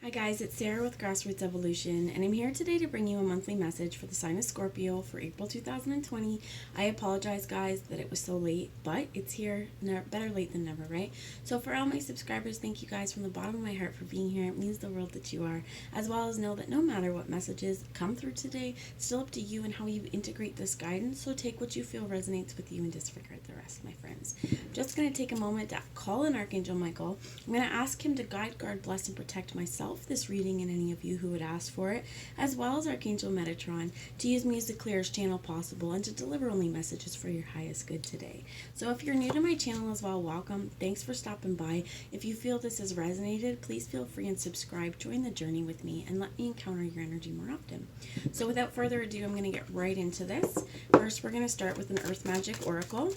Hi guys, it's Sarah with Grassroots Evolution, and I'm here today to bring you a monthly message for the sign of Scorpio for April 2020. I apologize guys that it was so late, but it's here. Better late than never, right? So for all my subscribers, thank you guys from the bottom of my heart for being here. It means the world that you are, as well as know that no matter what messages come through today, it's still up to you and how you integrate this guidance. So take what you feel resonates with you and disregard the rest, my friends. I'm just going to take a moment to call in Archangel Michael. I'm going to ask him to guide, guard, bless, and protect myself, this reading, and any of you who would ask for it, as well as Archangel Metatron, to use me as the clearest channel possible and to deliver only messages for your highest good today. So if you're new to my channel as well, welcome. Thanks for stopping by. If you feel this has resonated, please feel free and subscribe. Join the journey with me and let me encounter your energy more often. So without further ado, I'm going to get right into this. First, we're going to start with an Earth Magic Oracle.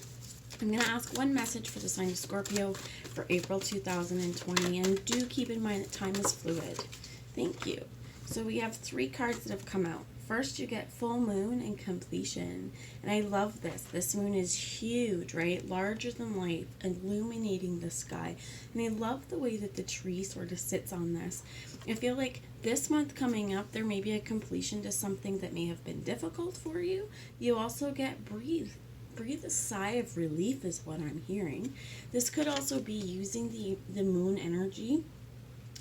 I'm going to ask one message for the sign of Scorpio for April 2020, and do keep in mind that time is fluid. Thank you. So we have 3 cards that have come out. First, you get full moon and completion, and I love this. This moon is huge, right? Larger than life, illuminating the sky, and I love the way that the tree sort of sits on this. I feel like this month coming up, there may be a completion to something that may have been difficult for you. You also get breathe a sigh of relief is what I'm hearing. This could also be using the moon energy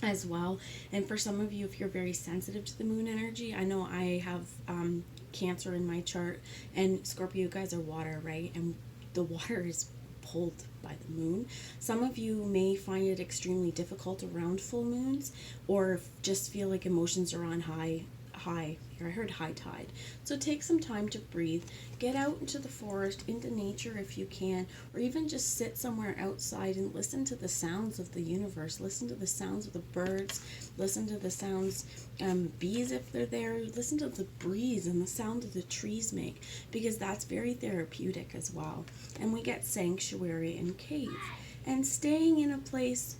as well. And for some of you, if you're very sensitive to the moon energy, I know I have Cancer in my chart, and Scorpio guys are water, right? And the water is pulled by the moon. Some of you may find it extremely difficult around full moons, or just feel like emotions are on high. Here I heard high tide. So take some time to breathe. Get out into the forest, into nature if you can, or even just sit somewhere outside and listen to the sounds of the universe. Listen to the sounds of the birds. Listen to the sounds, bees if they're there. Listen to the breeze and the sound of the trees make, because that's very therapeutic as well. And we get sanctuary and cave. And staying in a place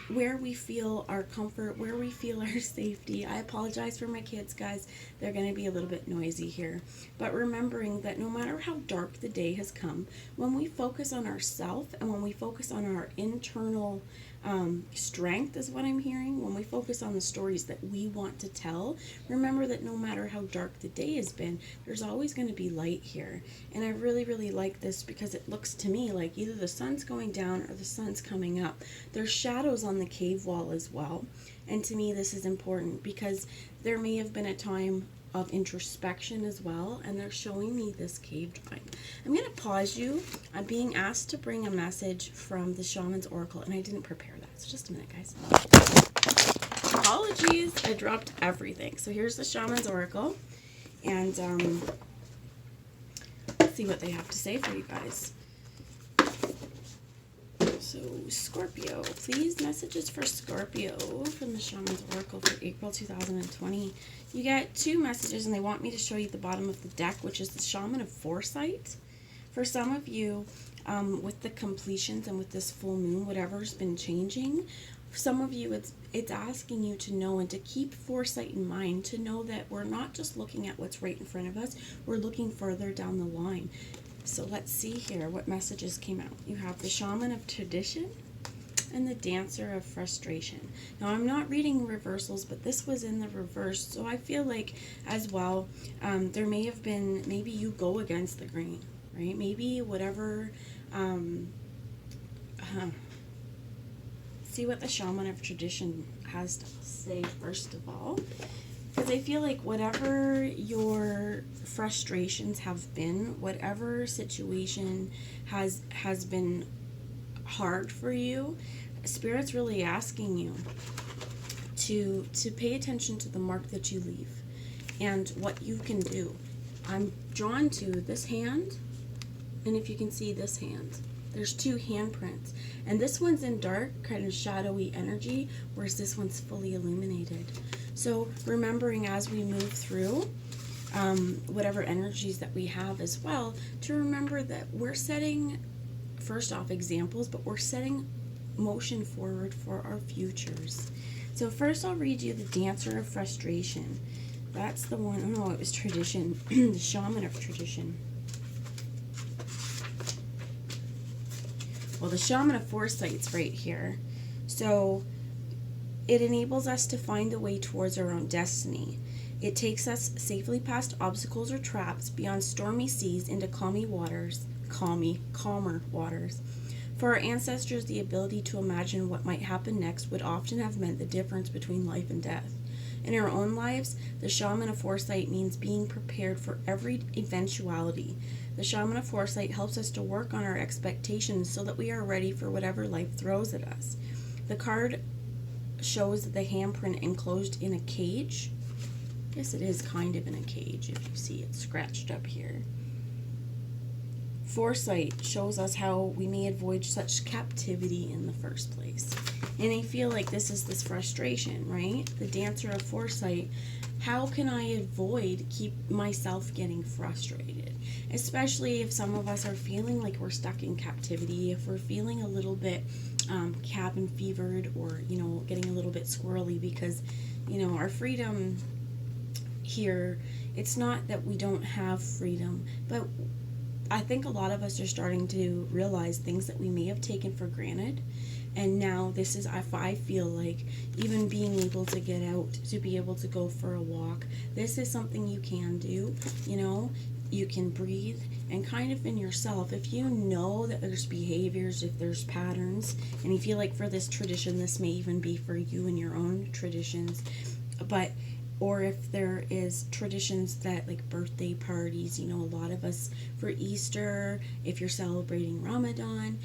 where we feel our comfort, where we feel our safety. I apologize for my kids, guys. They're going to be a little bit noisy here. But remembering that no matter how dark the day has come, when we focus on ourselves and when we focus on our internal strength is what I'm hearing, when we focus on the stories that we want to tell, remember that no matter how dark the day has been, there's always going to be light here. And I really, really like this because it looks to me like either the sun's going down or the sun's coming up. There's shadows on the cave wall as well. And to me, this is important because there may have been a time of introspection as well, and they're showing me this cave drawing. I'm going to pause you. I'm being asked to bring a message from the Shaman's Oracle, and I didn't prepare that. So just a minute, guys. Apologies, I dropped everything. So here's the Shaman's Oracle, and let's see what they have to say for you guys. So Scorpio, please, messages for Scorpio from the Shaman's Oracle for April 2020. You get 2 messages, and they want me to show you the bottom of the deck, which is the Shaman of Foresight. For some of you, with the completions and with this full moon, whatever's been changing, for some of you, it's asking you to know and to keep foresight in mind, to know that we're not just looking at what's right in front of us, we're looking further down the line. So let's see here what messages came out. You have the Shaman of Tradition and the Dancer of Frustration. Now, I'm not reading reversals, but this was in the reverse, so I feel like as well, there may have been, maybe you go against the grain, right? Maybe whatever, see what the Shaman of Tradition has to say first of all. Because I feel like whatever your frustrations have been, whatever situation has been hard for you, Spirit's really asking you to pay attention to the mark that you leave and what you can do. I'm drawn to this hand, and if you can see this hand, there's 2 handprints, and this one's in dark, kind of shadowy energy, whereas this one's fully illuminated. So remembering as we move through whatever energies that we have as well, to remember that we're setting, first off, examples, but we're setting motion forward for our futures. So first I'll read you the Dancer of Frustration. That's the one, oh no, it was Tradition, the Shaman of Tradition. Well, the Shaman of Foresight's right here. So It enables us to find the way towards our own destiny. It takes us safely past obstacles or traps, beyond stormy seas, into calmer waters. For our ancestors, the ability to imagine what might happen next would often have meant the difference between life and death. In our own lives, the shaman of foresight means being prepared for every eventuality. The shaman of foresight helps us to work on our expectations so that we are ready for whatever life throws at us. The card shows the handprint enclosed in a cage. Yes, it is kind of in a cage if you see it scratched up here. Foresight shows us how we may avoid such captivity in the first place. And I feel like this is this frustration, right? The dancer of foresight. How can I avoid keep myself getting frustrated? Especially if some of us are feeling like we're stuck in captivity, if we're feeling a little bit cabin fevered, or, getting a little bit squirrely because, our freedom here, it's not that we don't have freedom, but I think a lot of us are starting to realize things that we may have taken for granted. And now this is, if I feel like, even being able to get out, to be able to go for a walk, this is something you can do. You can breathe, and kind of in yourself, if you know that there's behaviors, if there's patterns, and you feel like for this tradition, this may even be for you and your own traditions, or if there is traditions that, like birthday parties, a lot of us for Easter, if you're celebrating Ramadan,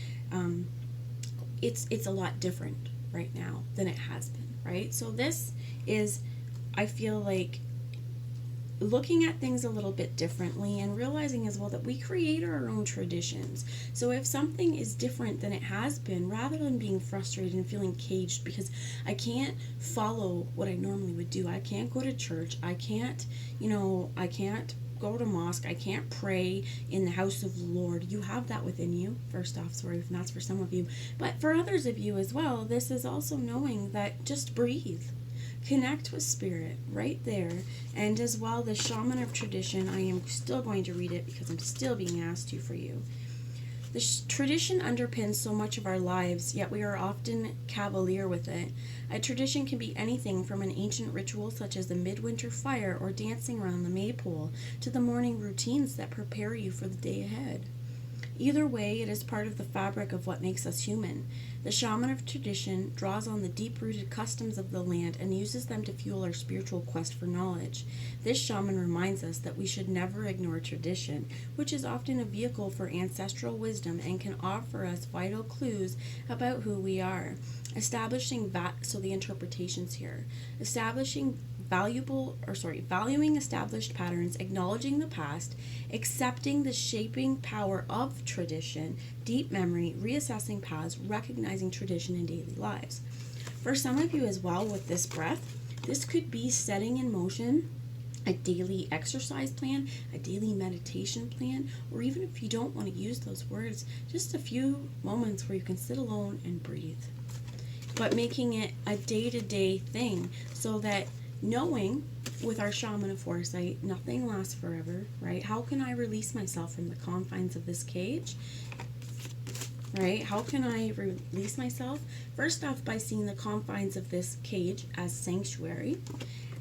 it's a lot different right now than it has been, right? So this is, I feel like, looking at things a little bit differently and realizing as well that we create our own traditions. So if something is different than it has been, rather than being frustrated and feeling caged because I can't follow what I normally would do, I can't go to church, I can't go to mosque, I can't pray in the house of the Lord. You have that within you, first off, sorry if that's for some of you, but for others of you as well, this is also knowing that just breathe. Connect with spirit right there. And as well, the shaman of tradition, I am still going to read it because I'm still being asked to for you. The tradition underpins so much of our lives, yet we are often cavalier with it. A tradition can be anything from an ancient ritual such as the midwinter fire or dancing around the maypole to the morning routines that prepare you for the day ahead. Either way, it is part of the fabric of what makes us human. The shaman of tradition draws on the deep-rooted customs of the land and uses them to fuel our spiritual quest for knowledge. This shaman reminds us that we should never ignore tradition, which is often a vehicle for ancestral wisdom and can offer us vital clues about who we are. So the interpretations here. Valuing established patterns, acknowledging the past, accepting the shaping power of tradition, deep memory, reassessing paths, recognizing tradition in daily lives. For some of you as well with this breath, this could be setting in motion a daily exercise plan, a daily meditation plan, or even if you don't want to use those words, just a few moments where you can sit alone and breathe. But making it a day-to-day thing so that knowing with our shaman of foresight, nothing lasts forever, right? How can I release myself from the confines of this cage? Right? How can I release myself? First off, by seeing the confines of this cage as sanctuary,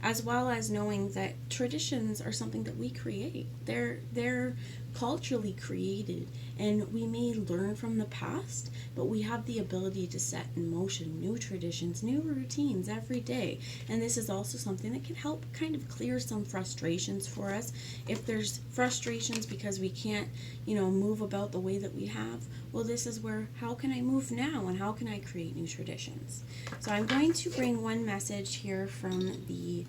as well as knowing that traditions are something that we create. They're culturally created, and we may learn from the past, but we have the ability to set in motion new traditions, new routines every day. And this is also something that can help kind of clear some frustrations for us. If there's frustrations because we can't, move about the way that we have, well, this is where, how can I move now, and how can I create new traditions? So I'm going to bring one message here from the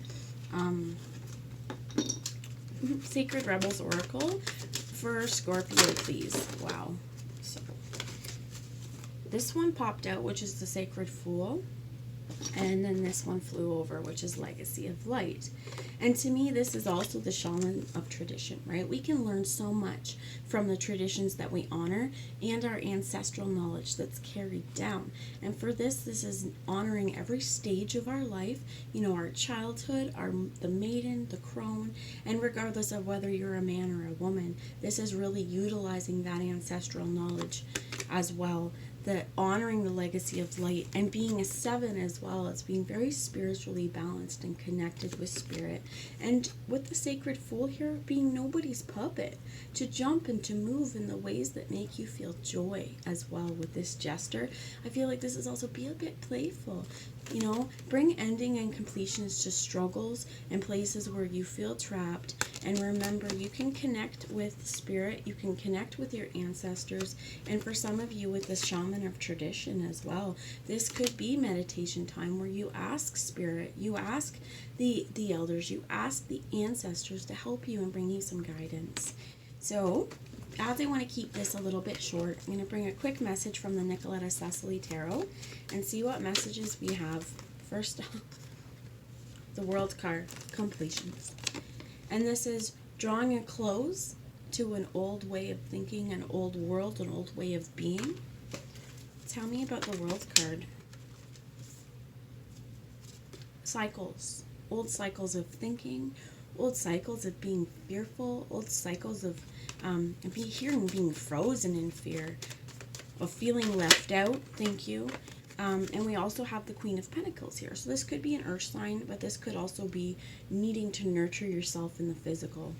Sacred Rebels Oracle for Scorpio, please. Wow. So this one popped out, which is the Sacred Fool. And then this one flew over, which is Legacy of Light. And to me, this is also the shaman of tradition, right? We can learn so much from the traditions that we honor and our ancestral knowledge that's carried down. And for this is honoring every stage of our life, our childhood, the maiden, the crone, and regardless of whether you're a man or a woman, this is really utilizing that ancestral knowledge as well. the honoring the legacy of light, and being a 7 as well. It's being very spiritually balanced and connected with spirit. And with the sacred fool here, being nobody's puppet, to jump and to move in the ways that make you feel joy as well. With this jester, I feel like this is also be a bit playful. You know, bring ending and completions to struggles and places where you feel trapped. And remember, you can connect with spirit, you can connect with your ancestors, and for some of you with the shaman of tradition as well. This could be meditation time where you ask spirit, you ask the elders, you ask the ancestors to help you and bring you some guidance. So, as I want to keep this a little bit short, I'm going to bring a quick message from the Nicoletta Cecily Tarot and see what messages we have. First up, the World card, completions. And this is drawing a close to an old way of thinking, an old world, an old way of being. Tell me about the World card. Cycles, old cycles of thinking, old cycles of being fearful, old cycles of being frozen in fear, of feeling left out. Thank you. And we also have the Queen of Pentacles here. So this could be an earth sign, but this could also be needing to nurture yourself in the physical.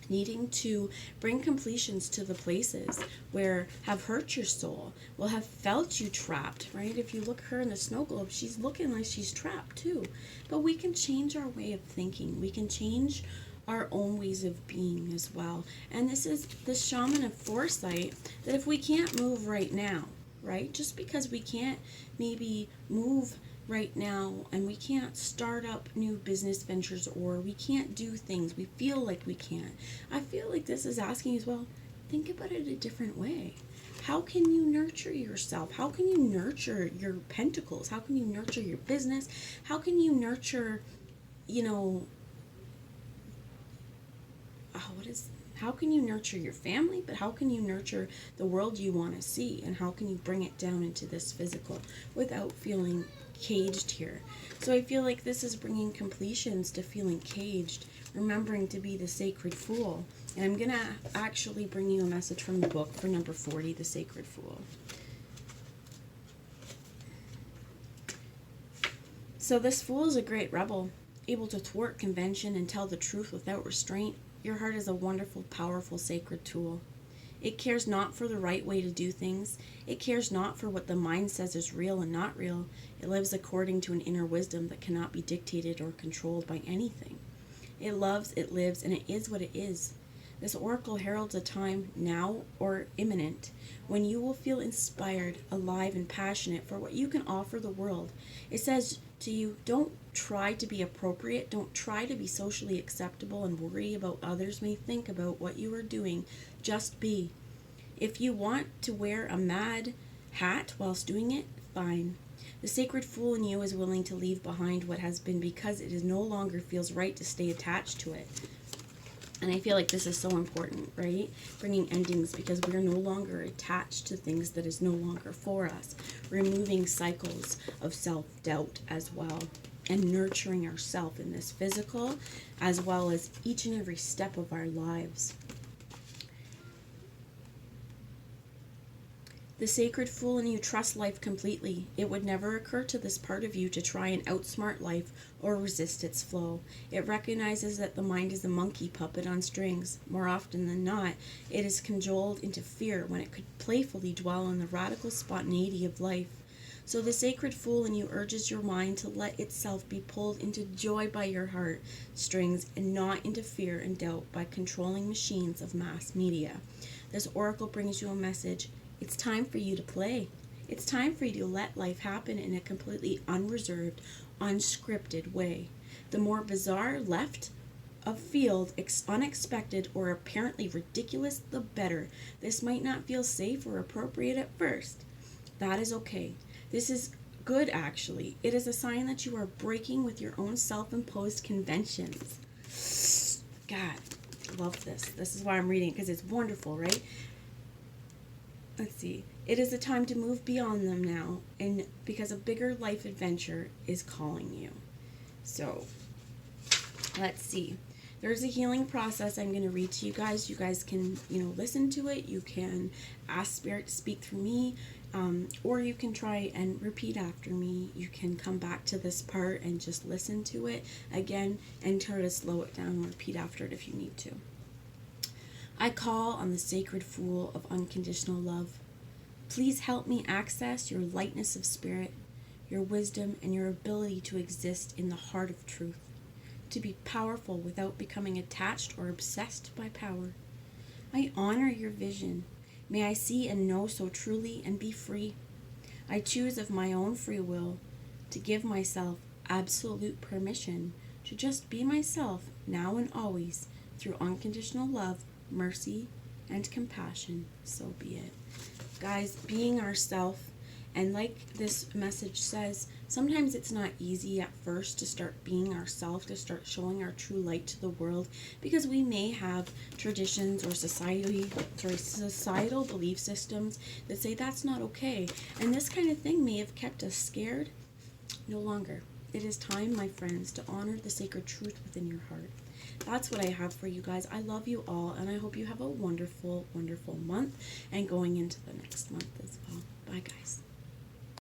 Needing to bring completions to the places where have hurt your soul, will have felt you trapped, right? If you look at her in the snow globe, she's looking like she's trapped too. But we can change our way of thinking. We can change our own ways of being as well. And this is the shaman of foresight, that if we can't move right now, right? Just because we can't maybe move right now and we can't start up new business ventures, or we can't do things, we feel like we can't. I feel like this is asking as well, think about it a different way. How can you nurture yourself? How can you nurture your pentacles? How can you nurture your business? How can you nurture, how can you nurture your family, but how can you nurture the world you want to see, and how can you bring it down into this physical without feeling caged here? So I feel like this is bringing completions to feeling caged, remembering to be the sacred fool. And I'm going to actually bring you a message from the book for number 40, the sacred fool. So this fool is a great rebel, able to thwart convention and tell the truth without restraint. Your heart is a wonderful, powerful, sacred tool. It cares not for the right way to do things. It cares not for what the mind says is real and not real. It lives according to an inner wisdom that cannot be dictated or controlled by anything. It loves, it lives, and it is what it is. This oracle heralds a time, now or imminent, when you will feel inspired, alive, and passionate for what you can offer the world. It says to you, don't try to be appropriate, don't try to be socially acceptable and worry about others may think about what you are doing. Just be. If you want to wear a mad hat whilst doing it, fine. The sacred fool in you is willing to leave behind what has been because it is no longer feels right to stay attached to it. And I feel like this is so important, right? Bringing endings, because we're no longer attached to things that is no longer for us. Removing cycles of self-doubt as well. And nurturing ourselves in this physical as well as each and every step of our lives. The sacred fool in you trusts life completely. It would never occur to this part of you to try and outsmart life or resist its flow. It recognizes that the mind is a monkey puppet on strings. More often than not, it is cajoled into fear when it could playfully dwell on the radical spontaneity of life. So the sacred fool in you urges your mind to let itself be pulled into joy by your heart strings and not into fear and doubt by controlling machines of mass media. This oracle brings you a message. It's time for you to play. It's time for you to let life happen in a completely unreserved, unscripted way. The more bizarre, left of field, unexpected, or apparently ridiculous, the better. This might not feel safe or appropriate at first. That is okay. This is good, actually. It is a sign that you are breaking with your own self-imposed conventions. God, I love this. This is why I'm reading it, because it's wonderful, right? Let's see. It is a time to move beyond them now, and because a bigger life adventure is calling you. So, let's see. There's a healing process I'm going to read to you guys. You guys can, listen to it. You can ask Spirit to speak through me. Or you can try and repeat after me. You can come back to this part and just listen to it again and try to slow it down and repeat after it if you need to. I call on the sacred Fool of unconditional love. Please help me access your lightness of spirit, your wisdom, and your ability to exist in the heart of truth, to be powerful without becoming attached or obsessed by power. I honor your vision. May I see and know so truly and be free. I choose of my own free will to give myself absolute permission to just be myself now and always through unconditional love, mercy, and compassion. So be it. Guys, being ourselves, and like this message says, sometimes it's not easy at first to start being ourselves, to start showing our true light to the world, because we may have traditions or societal belief systems that say that's not okay. And this kind of thing may have kept us scared. No longer. It is time, my friends, to honor the sacred truth within your heart. That's what I have for you guys. I love you all, and I hope you have a wonderful, wonderful month and going into the next month as well. Bye, guys.